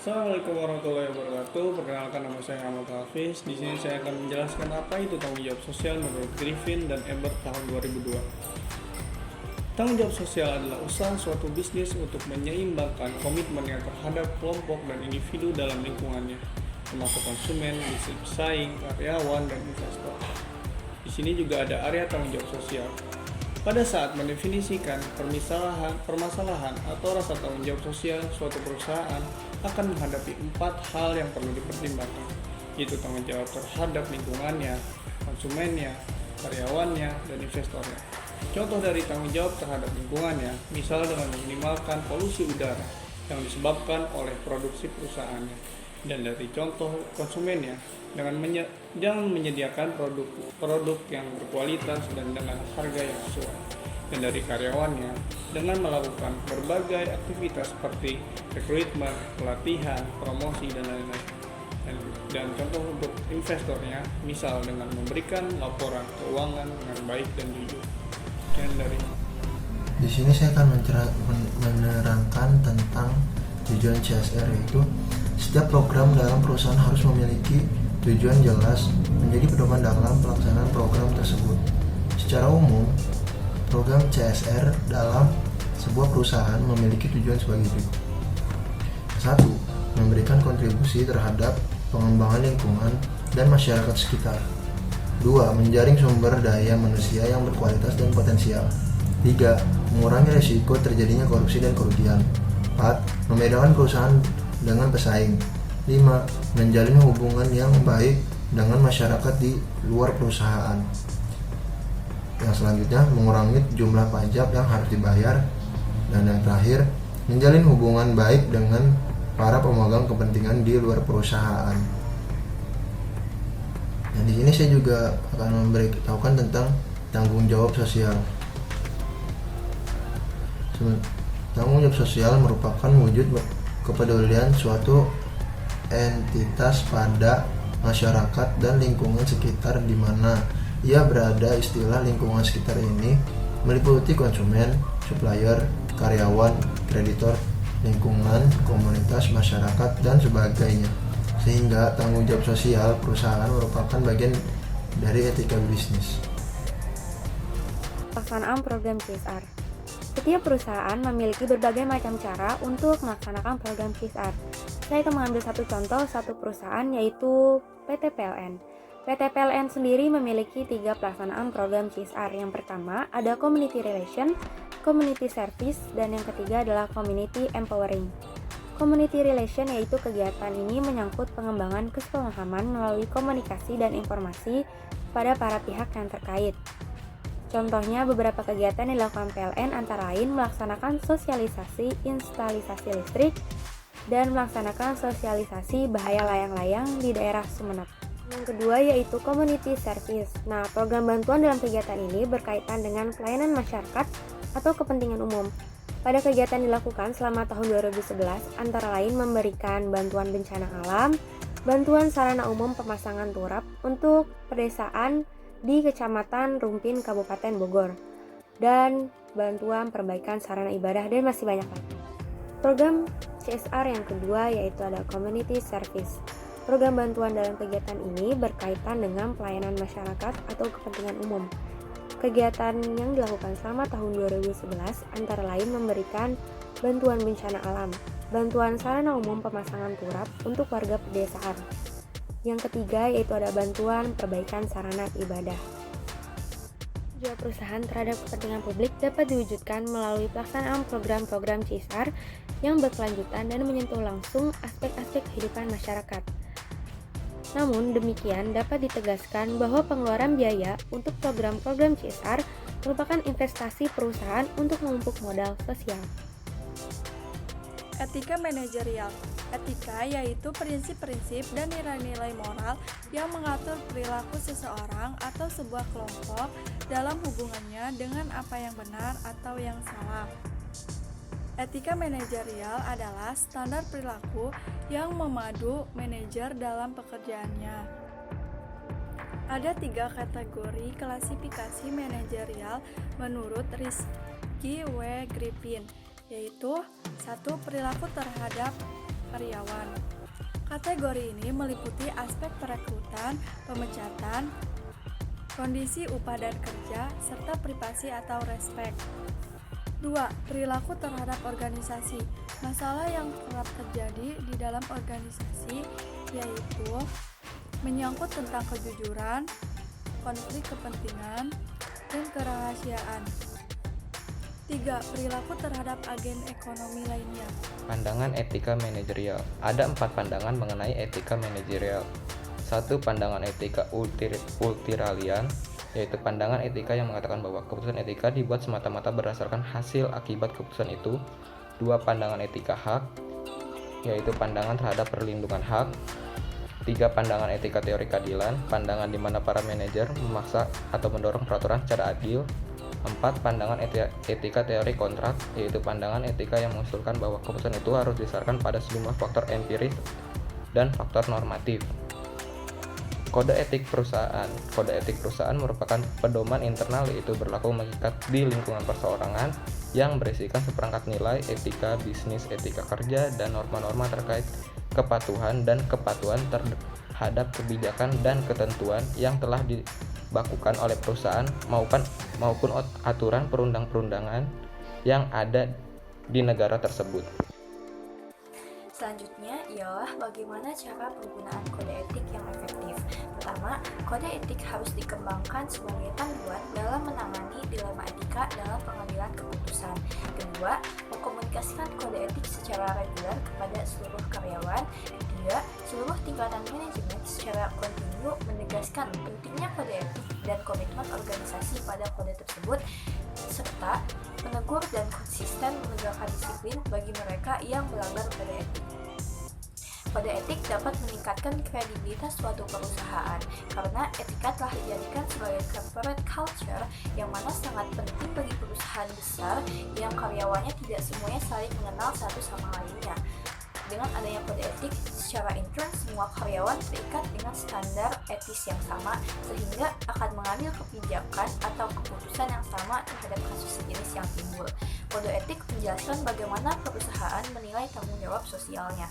Assalamualaikum warahmatullahi wabarakatuh. Perkenalkan, nama saya Ahmad Hafiz. Di sini saya akan menjelaskan apa itu tanggung jawab sosial menurut Griffin dan Ebert tahun 2002. Tanggung jawab sosial adalah usaha suatu bisnis untuk menyeimbangkan komitmennya terhadap kelompok dan individu dalam lingkungannya, termasuk konsumen, bisnis pesaing, karyawan, dan investor. Di sini juga ada area tanggung jawab sosial. Pada saat mendefinisikan permasalahan atau rasa tanggung jawab sosial, suatu perusahaan akan menghadapi 4 hal yang perlu dipertimbangkan, yaitu tanggung jawab terhadap lingkungannya, konsumennya, karyawannya, dan investornya. Contoh dari tanggung jawab terhadap lingkungannya, misal dengan meminimalkan polusi udara yang disebabkan oleh produksi perusahaannya, dan dari contoh konsumennya dengan menyediakan produk yang berkualitas dan dengan harga yang sesuai, dan dari karyawannya dengan melakukan berbagai aktivitas seperti rekrutmen, pelatihan, promosi, dan lain-lain. Dan contoh untuk investornya, misal dengan memberikan laporan keuangan dengan baik dan jujur. Dan dari Di sini saya akan menerangkan tentang tujuan CSR, yaitu setiap program dalam perusahaan harus memiliki tujuan jelas menjadi pedoman dalam pelaksanaan program tersebut. Secara umum, program CSR dalam sebuah perusahaan memiliki tujuan sebagai berikut. 1. Memberikan kontribusi terhadap pengembangan lingkungan dan masyarakat sekitar. 2. Menjaring sumber daya manusia yang berkualitas dan potensial. 3. Mengurangi risiko terjadinya korupsi dan kerugian. 4. Membedakan perusahaan dengan pesaing. 5. Menjalin hubungan yang baik dengan masyarakat di luar perusahaan. Yang selanjutnya, mengurangi jumlah pajak yang harus dibayar. Dan yang terakhir, menjalin hubungan baik dengan para pemegang kepentingan di luar perusahaan. Dan di sini saya juga akan memberitahukan tentang tanggung jawab sosial. Tanggung jawab sosial merupakan wujud kepedulian suatu entitas pada masyarakat dan lingkungan sekitar di mana ia berada. Istilah lingkungan sekitar ini meliputi konsumen, supplier, karyawan, kreditor, lingkungan, komunitas, masyarakat, dan sebagainya. Sehingga tanggung jawab sosial perusahaan merupakan bagian dari etika bisnis. Pelaksanaan program CSR. Setiap perusahaan memiliki berbagai macam cara untuk melaksanakan program CSR. Saya akan mengambil satu perusahaan, yaitu PT PLN. PT PLN sendiri memiliki 3 pelaksanaan program CSR. Yang pertama ada Community Relation, Community Service, dan yang ketiga adalah Community Empowering. Community Relation yaitu kegiatan ini menyangkut pengembangan kesepahaman melalui komunikasi dan informasi pada para pihak yang terkait. Contohnya, beberapa kegiatan yang dilakukan PLN antara lain melaksanakan sosialisasi instalisasi listrik dan melaksanakan sosialisasi bahaya layang-layang di daerah Sumeneb. Yang kedua yaitu Community Service. Nah, program bantuan dalam kegiatan ini berkaitan dengan pelayanan masyarakat atau kepentingan umum. Pada kegiatan dilakukan selama tahun 2011, antara lain memberikan bantuan bencana alam, bantuan sarana umum pemasangan turap untuk pedesaan di Kecamatan Rumpin, Kabupaten Bogor, dan bantuan perbaikan sarana ibadah, dan masih banyak lagi. Program CSR yang kedua yaitu ada Community Service. Program bantuan dalam kegiatan ini berkaitan dengan pelayanan masyarakat atau kepentingan umum. Kegiatan yang dilakukan selama tahun 2011 antara lain memberikan bantuan bencana alam, bantuan sarana umum pemasangan turap untuk warga pedesaan. Yang ketiga yaitu ada bantuan perbaikan sarana ibadah. Tujuan perusahaan terhadap kepentingan publik dapat diwujudkan melalui pelaksanaan program-program CSR yang berkelanjutan dan menyentuh langsung aspek-aspek kehidupan masyarakat. Namun demikian dapat ditegaskan bahwa pengeluaran biaya untuk program-program CSR merupakan investasi perusahaan untuk memupuk modal sosial. Etika manajerial. Etika yaitu prinsip-prinsip dan nilai-nilai moral yang mengatur perilaku seseorang atau sebuah kelompok dalam hubungannya dengan apa yang benar atau yang salah. Etika manajerial adalah standar perilaku yang memadu manajer dalam pekerjaannya. Ada 3 kategori klasifikasi manajerial menurut Rizky W. Griffin, yaitu 1. Perilaku terhadap karyawan. Kategori ini meliputi aspek perekrutan, pemecatan, kondisi upah dan kerja, serta privasi atau respek. 2. Perilaku terhadap organisasi. Masalah yang kerap terjadi di dalam organisasi yaitu menyangkut tentang kejujuran, konflik kepentingan, dan kerahasiaan. 3. Perilaku terhadap agen ekonomi lainnya. Pandangan etika manajerial. Ada 4 pandangan mengenai etika manajerial. 1. Pandangan etika ultiralian, yaitu pandangan etika yang mengatakan bahwa keputusan etika dibuat semata-mata berdasarkan hasil akibat keputusan itu. 2. Pandangan etika hak, yaitu pandangan terhadap perlindungan hak. 3. Pandangan etika teori keadilan, pandangan di mana para manajer memaksa atau mendorong peraturan secara adil. 4. Pandangan etika teori kontrak, yaitu pandangan etika yang mengusulkan bahwa keputusan itu harus didasarkan pada sejumlah faktor empiris dan faktor normatif. Kode etik perusahaan. Kode etik perusahaan merupakan pedoman internal, yaitu berlaku mengikat di lingkungan perseorangan yang berisikan seperangkat nilai etika bisnis, etika kerja, dan norma-norma terkait kepatuhan dan kepatuhan terhadap kebijakan dan ketentuan yang telah dibakukan oleh perusahaan maupun aturan perundang-perundangan yang ada di negara tersebut. Selanjutnya ialah bagaimana cara penggunaan kode etik yang efektif. Pertama, kode etik harus dikembangkan sebagai panduan dalam menangani dilema etika dalam pengambilan keputusan. Kedua, mengkomunikasikan kode etik secara reguler kepada seluruh karyawan. Ketiga, seluruh tingkatan manajemen secara kontinu menegaskan pentingnya kode etik dan komitmen organisasi pada kode tersebut, serta menegur dan konsisten menegakkan disiplin bagi mereka yang melanggar kode etik. Kode etik dapat meningkatkan kredibilitas suatu perusahaan karena etika telah dijadikan sebagai corporate culture yang mana sangat penting bagi perusahaan besar yang karyawannya tidak semuanya saling mengenal satu sama lainnya. Dengan adanya kode etik, secara intern semua karyawan terikat dengan standar etis yang sama sehingga akan mengambil kebijakan atau keputusan yang sama terhadap kasus sejenis yang timbul. Kode etik menjelaskan bagaimana perusahaan menilai tanggung jawab sosialnya.